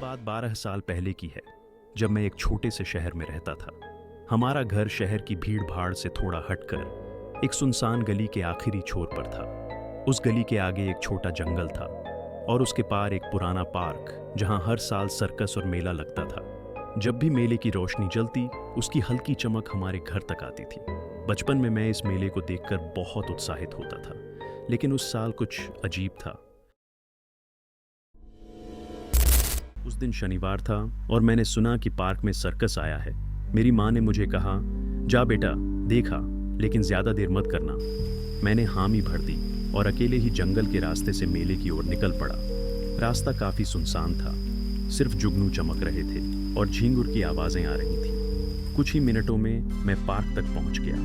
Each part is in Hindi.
बात 12 साल पहले की है, जब मैं एक छोटे से शहर में रहता था। हमारा घर शहर की भीड़-भाड़ से थोड़ा हटकर एक सुनसान गली के आखिरी छोर पर था। उस गली के आगे एक छोटा जंगल था और उसके पार एक पुराना पार्क, जहां हर साल सर्कस और मेला लगता था। जब भी मेले की रोशनी जलती, उसकी हल्की चमक हमारे घर तक आती थी। बचपन में मैं इस मेले को देखकर बहुत उत्साहित होता था, लेकिन उस साल कुछ अजीब था। उस दिन शनिवार था और मैंने सुना कि पार्क में सर्कस आया है। मेरी माँ ने मुझे कहा, जा बेटा, देखा, लेकिन ज्यादा देर मत करना। मैंने हामी भर दी और अकेले ही जंगल के रास्ते से मेले की ओर निकल पड़ा। रास्ता काफी सुनसान था, सिर्फ जुगनू चमक रहे थे और झींगुर की आवाजें आ रही थी। कुछ ही मिनटों में मैं पार्क तक पहुंच गया।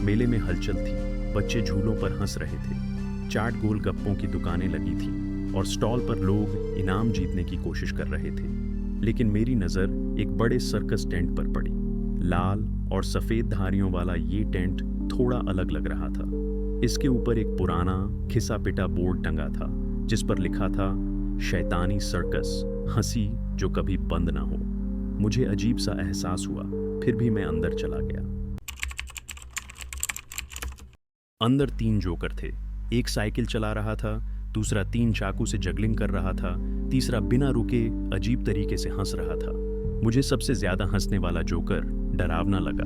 मेले में हलचल थी, बच्चे झूलों पर हंस रहे थे, चाट गोलगप्पों की दुकानें लगी थी और स्टॉल पर लोग इनाम जीतने की कोशिश कर रहे थे। लेकिन मेरी नज़र एक बड़े सर्कस टेंट पर पड़ी। लाल और सफ़ेद धारियों वाला ये टेंट थोड़ा अलग लग रहा था। इसके ऊपर एक पुराना घिसा पिटा बोर्ड टंगा था, जिस पर लिखा था, शैतानी सर्कस, हंसी जो कभी बंद ना हो। मुझे अजीब सा एहसास हुआ, फिर भी मैं अंदर चला गया। अंदर 3 जोकर थे। एक साइकिल चला रहा था, दूसरा 3 चाकू से जगलिंग कर रहा था, तीसरा बिना रुके अजीब तरीके से हंस रहा था। मुझे सबसे ज्यादा हंसने वाला जोकर डरावना लगा।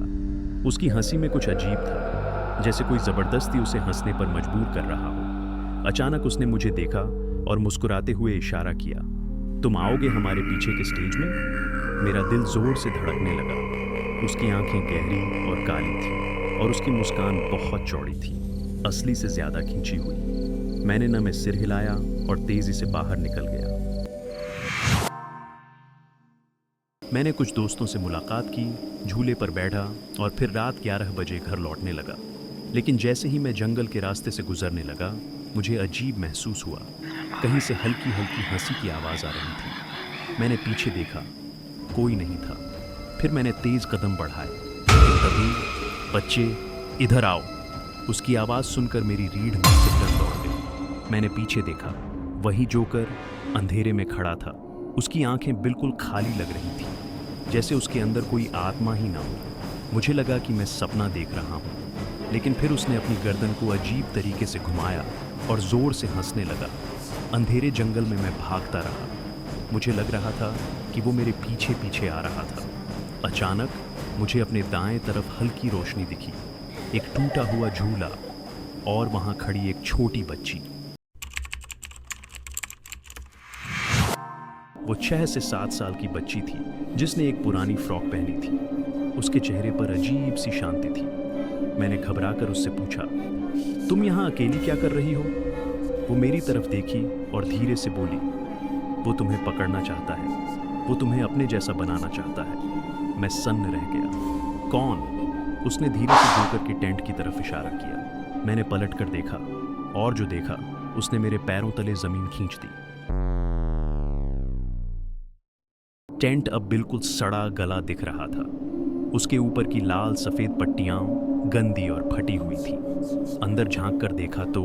उसकी हंसी में कुछ अजीब था, जैसे कोई जबरदस्ती उसे हंसने पर मजबूर कर रहा हो। अचानक उसने मुझे देखा और मुस्कुराते हुए इशारा किया, तुम आओगे हमारे पीछे के स्टेज में? मेरा दिल जोर से धड़कने लगा। उसकी आंखें गहरी और काली थी और उसकी मुस्कान बहुत चौड़ी थी, असली से ज्यादा खींची हुई। मैंने नमे सिर हिलाया और तेजी से बाहर निकल गया। मैंने कुछ दोस्तों से मुलाकात की, झूले पर बैठा और फिर रात 11 बजे घर लौटने लगा। लेकिन जैसे ही मैं जंगल के रास्ते से गुजरने लगा, मुझे अजीब महसूस हुआ। कहीं से हल्की हल्की हंसी की आवाज़ आ रही थी। मैंने पीछे देखा, कोई नहीं था। फिर मैंने तेज कदम बढ़ाए, लेकिन तभी, बच्चे इधर आओ। उसकी आवाज़ सुनकर मेरी रीढ़ में सिकड़न दौड़ गई। मैंने पीछे देखा, वही जोकर अंधेरे में खड़ा था। उसकी आंखें बिल्कुल खाली लग रही थी, जैसे उसके अंदर कोई आत्मा ही ना हो। मुझे लगा कि मैं सपना देख रहा हूँ, लेकिन फिर उसने अपनी गर्दन को अजीब तरीके से घुमाया और जोर से हंसने लगा। अंधेरे जंगल में मैं भागता रहा। मुझे लग रहा था कि वो मेरे पीछे पीछे आ रहा था। अचानक मुझे अपने दाएं तरफ हल्की रोशनी दिखी, एक टूटा हुआ झूला और वहां खड़ी एक छोटी बच्ची। वो 6 से 7 साल की बच्ची थी, जिसने एक पुरानी फ्रॉक पहनी थी। उसके चेहरे पर अजीब सी शांति थी। मैंने घबराकर उससे पूछा, तुम यहाँ अकेली क्या कर रही हो? वो मेरी तरफ देखी और धीरे से बोली, वो तुम्हें पकड़ना चाहता है, वो तुम्हें अपने जैसा बनाना चाहता है। मैं सन्न रह गया। कौन? उसने धीरे से जोकर के टेंट की तरफ इशारा किया। मैंने पलट कर देखा और जो देखा, उसने मेरे पैरों तले जमीन खींच दी। टेंट अब बिल्कुल सड़ा गला दिख रहा था। उसके ऊपर की लाल सफेद पट्टियां गंदी और फटी हुई थी। अंदर झांक कर देखा तो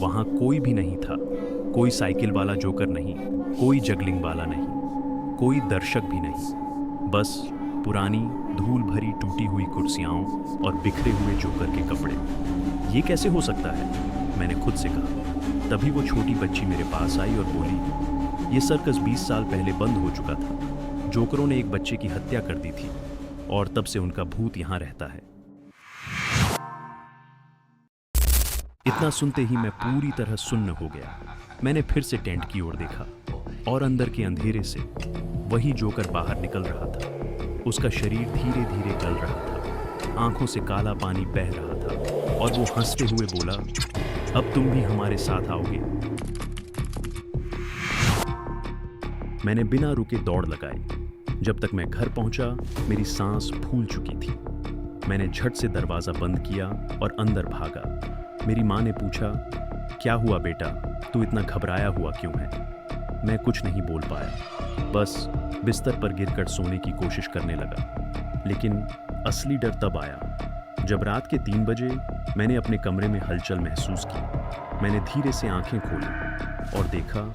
वहां कोई भी नहीं था। कोई साइकिल वाला जोकर नहीं, कोई जगलिंग वाला नहीं, कोई दर्शक भी नहीं। बस पुरानी धूल भरी टूटी हुई कुर्सियां और बिखरे हुए जोकर के कपड़े। ये कैसे हो सकता है? मैंने खुद से कहा। तभी वो छोटी बच्ची मेरे पास आई और बोली, ये सर्कस 20 साल पहले बंद हो चुका था। जोकरों ने एक बच्चे की हत्या कर दी थी और तब से उनका भूत यहाँ रहता है। इतना सुनते ही मैं पूरी तरह सुन्न हो गया। मैंने फिर से टेंट की ओर देखा और अंदर के अंधेरे से वही जोकर बाहर निकल रहा था। उसका शरीर धीरे धीरे गल रहा था, आंखों से काला पानी बह रहा था और वो हंसते हुए बोला, अब तुम भी हमारे साथ आओगे। मैंने बिना रुके दौड़ लगाई। जब तक मैं घर पहुंचा, मेरी सांस फूल चुकी थी। मैंने झट से दरवाजा बंद किया और अंदर भागा। मेरी माँ ने पूछा, क्या हुआ बेटा, तू इतना घबराया हुआ क्यों है? मैं कुछ नहीं बोल पाया, बस बिस्तर पर गिरकर सोने की कोशिश करने लगा। लेकिन असली डर तब आया जब रात के 3 बजे मैंने अपने कमरे में हलचल महसूस की। मैंने धीरे से आंखें खोली और देखा,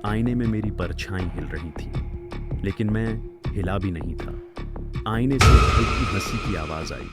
आईने में मेरी परछाई हिल रही थी। लेकिन मैं हिला भी नहीं था। आईने से हल्की हंसी की आवाज़ आई।